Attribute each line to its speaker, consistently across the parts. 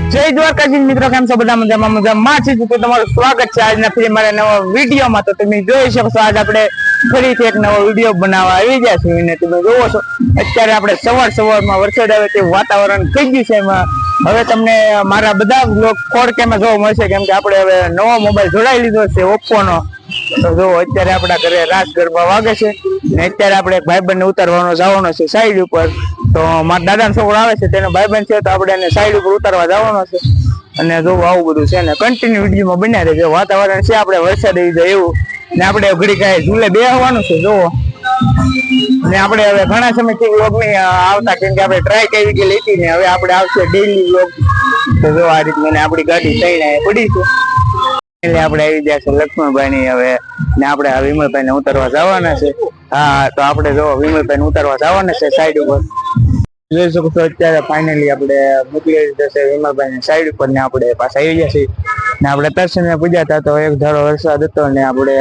Speaker 1: જય દ્વારકાજી મિત્રો, કેમ છો બધા? મજામાં છે. તો તમારું સ્વાગત છે આજના ફરી મારા નવા વિડીયોમાં. તો તમે જોઈ શકો છો, આજ આપણે ફરીથી એક નવો વિડીયો બનાવવા આવી ગયા છીએ અને તમે જોવો છો અત્યારે આપણે સવારમાં વરસાદ આવે તે વાતાવરણ થઈ ગયું છે. એમાં હવે તમને મારા બધા બ્લોગ 4K માં જોવા મળશે, કેમ કે આપણે હવે નવો મોબાઈલ જોડાઈ લીધો છે ઓપ્પો નો. તો જો અત્યારે આપણા ઘરે રાસ ગરબા વાગે છે ને અત્યારે આપણે ભાઈબંધને ઉતારવાનો જવાનો છે સાઈડ ઉપર. તો મારા દાદાનો છોકરો આવે છે, તેનો ભાઈબંધ છે, તો આપણે એને સાઈડ ઉપર ઉતારવા જવાનો છે. અને જો આવું બધું છે ને કન્ટિન્યુ વિડીયોમાં બન્યા રહેજો. વાતાવરણ છે આપણે વરસાદ આવી જાય એવું, ને આપણે ઘડી કાંઈ ઝૂલે બેસવાનું છે જોવો. ને આપણે હવે ઘણા સમયથી વ્લોગ નહીં આવતા, કેમ કે આપણે ટ્રાય કરી કે લીધી ને હવે આપણે આવશે ડેઈલી વ્લોગ. તો જો આ રીતે મને આપણી ગાડી થઈને પડી છે એટલે આપણે આવી ગયા છે લક્ષ્મણભાઈ હવે ને આપણે આ વિમલભાઈ ને ઉતારવા જવાના છે. હા, તો આપણે જો વિમલભાઈ ને ઉતારવા જવાના છે સાઈડ ઉપર. જોઈ શકો છો અત્યારે ફાઇનલી આપણે મોકલી દીધા છે વિમલભાઈ ને સાઈડ ઉપર ને આપણે પાછા આવી ગયા છીએ. ને આપણે દર્શન પૂજા હતા તો એક ધારો વરસાદ હતો ને આપણે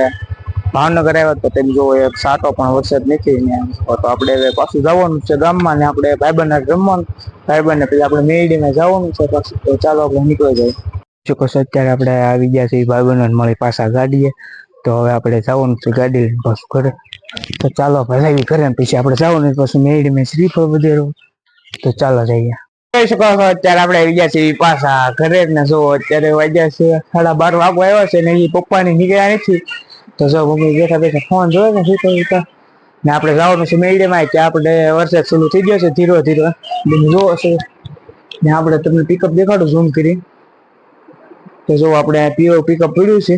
Speaker 1: ભાવનગર આવ્યા તો તેમ જો એક સાટો પણ વરસાદ નથી ને. તો આપણે હવે પાછું જવાનું છે ગામમાં ને આપણે ભાઈબંધ રમવાનું, ભાઈબંધ ને પછી આપણે મેરડીમાં જવાનું છે પાછું. તો ચાલો આપણે નીકળી જાય. ચોક્કસ અત્યારે આપણે આવી ગયા છીએ ભાઈબંધો મળી પાછા ગાડીએ. તો હવે આપણે જવાનું છે ગાડી લઈને પાછું ઘરે. તો ચાલો ભલાવી ઘરે પછી આપણે જવાનું પાછું મેરડીમાં શ્રીફળ વધેરો. તો ચાલો જઈએ. જોઈ શકો છો અત્યારે આપણે આવી ગયા છીએ પાછા ઘરે ને. જો અત્યારે વાગ્યા છે 12:30 વાગવા આવ્યા છે ને એ પપ્પાની નીકળ્યા નથી. તો જો મમ્મી બેઠા બેઠા ફોન જોયે ને શું ને આપણે જવાનું છે મેરડીમાં કે આપણે વરસાદ ચાલુ થઈ ગયો છે ધીરો ધીરો જોવો છે ને. આપણે તમને પિકઅપ દેખાડું ઝૂમ કરી. તો જો આપણે પીઓ પિકઅપ પડ્યું છે,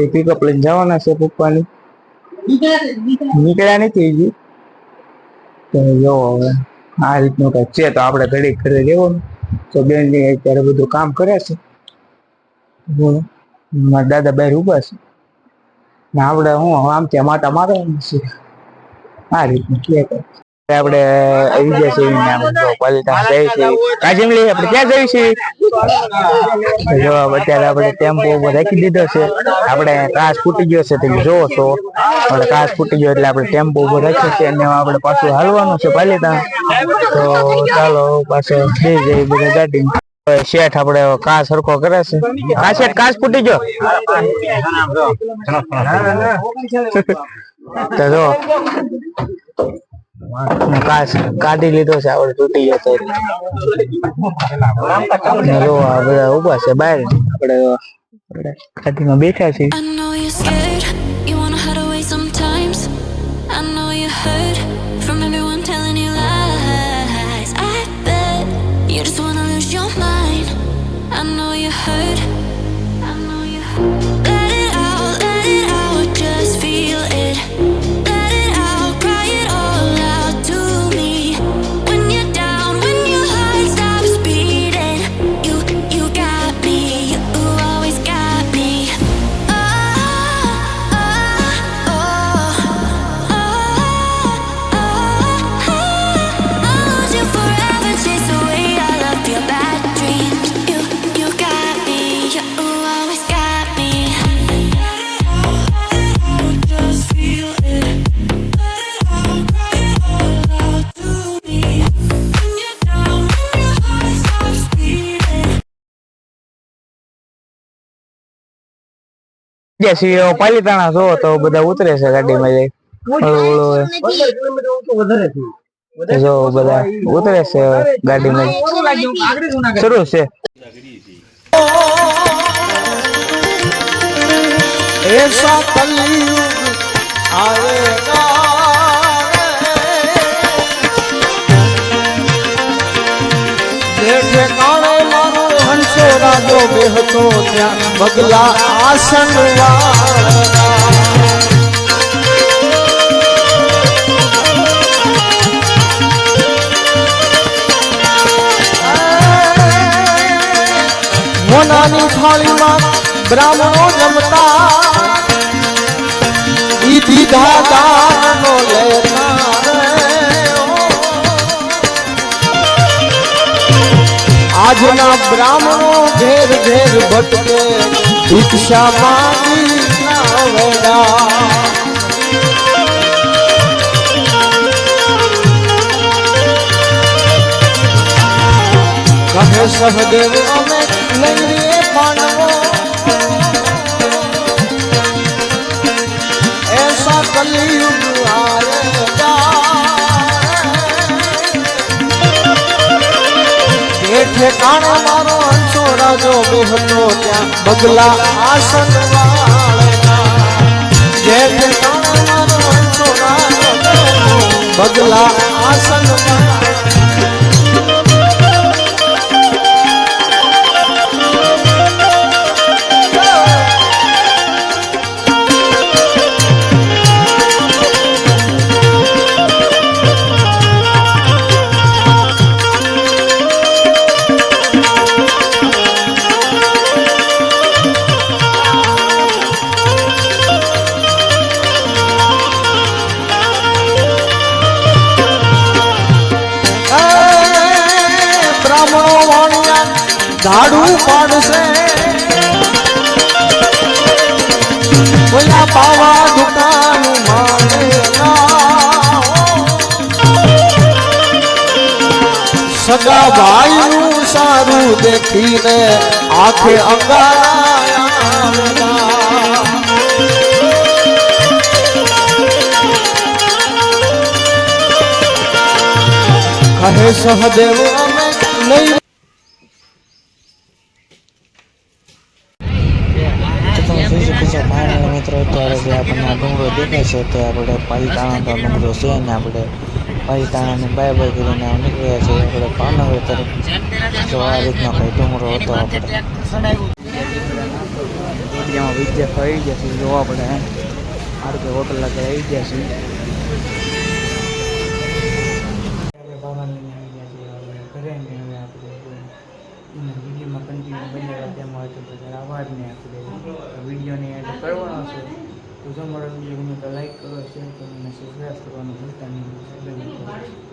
Speaker 1: એ પિકઅપ લઈને જવાના છે પપ્પાની. નીકળ્યા નથી હજી. તો જો હવે આ રીતનું કઈક છે. તો આપણે ઘડી ઘરે રહેવાનું. તો બેન અત્યારે બધું કામ કરે છે. મારા દાદા બહાર ઉભા છે ને આપણે હું આમ ત્યાં માતા મારવાનું છે. આ રીતનું કે આપણે આવી ગયા છીએ પાલિતાણા જઈએ છીએ કાજમલી. આપણે ક્યાં જઈએ છીએ? જો અત્યારે આપણે ટેમ્પો ઉપર રાખી દીધો છે. આપણે કાચ ફૂટી ગયો છે, તમે જોવો છો. આપણે કાચ ફૂટી ગયો એટલે આપણે ટેમ્પો ઉપર રાખ્યો છે અને આપણે પાછું હાલવાનું છે પાલિતાણા. તો ચાલો પાછો જઈ જઈએ બધા ગાડી. શેઠ આપણે કાચ સરખો કરે છે. આ શેઠ કાચ ફૂટી ગયો તો જો કાચ કાઢી લીધો છે. આપણે તૂટી ગયો છે. જો આ બધા ઉભા છે બહાર. આપણે ગાડીમાં બેઠા છીએ. પાલિતાણા જો તો બધા ઉતરે છે ગાડીમાં જઈ. જો બધા ઉતરે છે ગાડીમાં. શરૂ છે
Speaker 2: ऐसा कलयुग आएगा देखे काणे मारो हंसो राजो बेहतो ત્યાં બગલા આસન વાળા. મોનાની થાળીમાં બ્રાહ્મણો જમતા ઈ દીધા દાનનો લેતા. આજના બ્રાહ્મણો ઘેર ઘેર ભટકે ભિક્ષા માંગી વેડા. સહદેવ અમે નહીં રે પાનવો ऐसा कलयुग आएगा જે ઠેકાણે મારો હંસો રાજો બેહતો ત્યાં બગલા આસન વાળેલા જે ઠેકાણે મારો હંસો રાજો બેહતો બગલા આસન વાળેલા ઝાડુ પાડશે ઓલા પાવા દુકાન માનેલા સગા ભાઈનું સારું દેખીને આંખે અંગારા કહે સહદેવ અમે નહીં
Speaker 3: મિત્રો અત્યારે જે આપણને આ ડુંગરો દેખાય છે તે આપણે પાલીતાણાનો ડુંગરો છે અને આપણે પાલીતાણાની બાય બાય કરીને નીકળ્યા છીએ આપણે ભાવનગર તરફ તો આ રીતનો કંઈ ડુંગરો હતો આપણે વિદ્યામાં વિદ્યા ફરી ગયા છે જોવા આપણે આરકે હોટલ લાગે આવી ગયા છીએ ઘરે હવે આપણે વિડીયોમાં કન્ટિન્યુ બનેલા તેમાં આવાજને આપણે વિડીયોને એડ કરવાનો છે તો જો મારો વિડીયો ગમે તો લાઈક કરો શેર કરો અને સબસ્ક્રાઈબ કરવાનું ભૂલતા નહીં.